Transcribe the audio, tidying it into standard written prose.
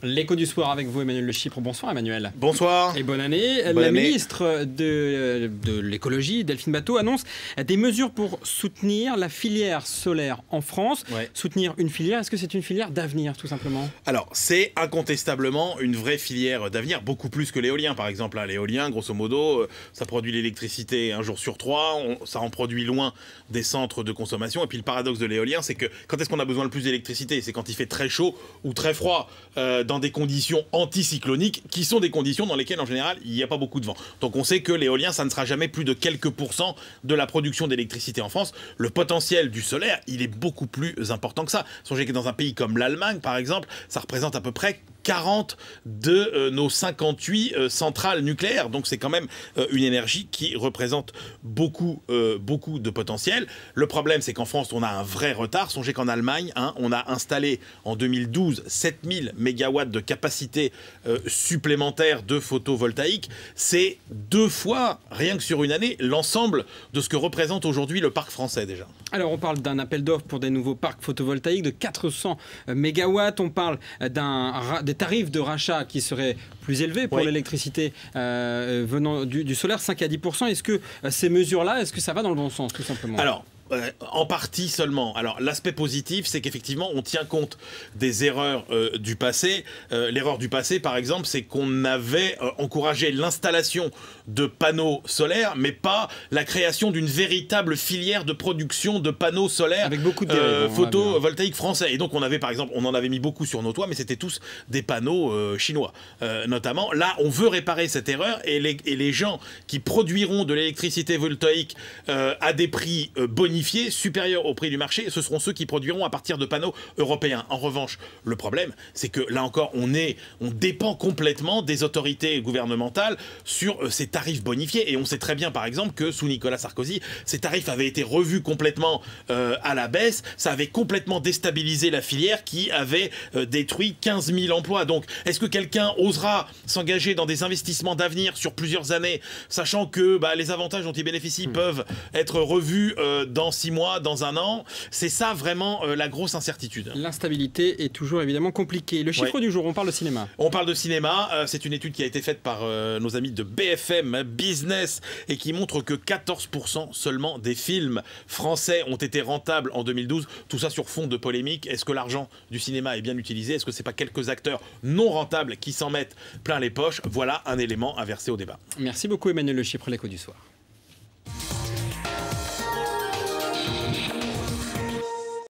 L'écho du soir avec vous, Emmanuel Le Chypre. Bonsoir, Emmanuel. Bonsoir. Et bonne année. Bonne année. Ministre de l'écologie, Delphine Batho, annonce des mesures pour soutenir la filière solaire en France. Ouais. Soutenir une filière, est-ce que c'est une filière d'avenir, tout simplement? Alors, c'est incontestablement une vraie filière d'avenir, beaucoup plus que l'éolien, par exemple. L'éolien, grosso modo, ça produit l'électricité un jour sur trois, ça en produit loin des centres de consommation. Et puis le paradoxe de l'éolien, c'est que quand est-ce qu'on a besoin le plus d'électricité? C'est quand il fait très chaud ou très froid, dans des conditions anticycloniques, qui sont des conditions dans lesquelles, en général, il n'y a pas beaucoup de vent. Donc on sait que l'éolien, ça ne sera jamais plus de quelques pourcents de la production d'électricité en France. Le potentiel du solaire, il est beaucoup plus important que ça. Songez que dans un pays comme l'Allemagne, par exemple, ça représente à peu près 40 de nos 58 centrales nucléaires. Donc c'est quand même une énergie qui représente beaucoup de potentiel. Le problème, c'est qu'en France, on a un vrai retard. Songez qu'en Allemagne, on a installé en 2012 7000 mégawatts de capacité supplémentaire de photovoltaïque. C'est 2 fois, rien que sur une année, l'ensemble de ce que représente aujourd'hui le parc français déjà. Alors on parle d'un appel d'offres pour des nouveaux parcs photovoltaïques de 400 mégawatts. On parle des tarifs de rachat qui seraient plus élevés pour l'électricité venant du solaire, 5 à 10%. Est-ce que ces mesures-là, est-ce que ça va dans le bon sens, tout simplement? Alors, en partie seulement. Alors, l'aspect positif, c'est qu'effectivement, on tient compte des erreurs du passé. L'erreur du passé, par exemple, c'est qu'on avait encouragé l'installation de panneaux solaires, mais pas la création d'une véritable filière de production de panneaux solaires avec beaucoup de photovoltaïques français. Et donc, on avait, par exemple, on en avait mis beaucoup sur nos toits, mais c'était tous des panneaux chinois, notamment. Là, on veut réparer cette erreur, et les gens qui produiront de l'électricité voltaïque à des prix bonifiés, supérieurs au prix du marché, ce seront ceux qui produiront à partir de panneaux européens. En revanche, le problème, c'est que là encore, on dépend complètement des autorités gouvernementales sur ces tarifs bonifiés. Et on sait très bien, par exemple, que sous Nicolas Sarkozy, ces tarifs avaient été revus complètement à la baisse. Ça avait complètement déstabilisé la filière qui avait détruit 15 000 emplois. Donc, est-ce que quelqu'un osera s'engager dans des investissements d'avenir sur plusieurs années, sachant que les avantages dont il bénéficie peuvent être revus dans 6 mois, dans un an? C'est ça vraiment la grosse incertitude. L'instabilité est toujours évidemment compliquée. Le chiffre du jour, on parle de cinéma. On parle de cinéma, c'est une étude qui a été faite par nos amis de BFM Business et qui montre que 14% seulement des films français ont été rentables en 2012. Tout ça sur fond de polémique. Est-ce que l'argent du cinéma est bien utilisé? Est-ce que c'est pas quelques acteurs non rentables qui s'en mettent plein les poches? Voilà un élément à verser au débat. Merci beaucoup, Emmanuel Le Chypre, l'écho du soir.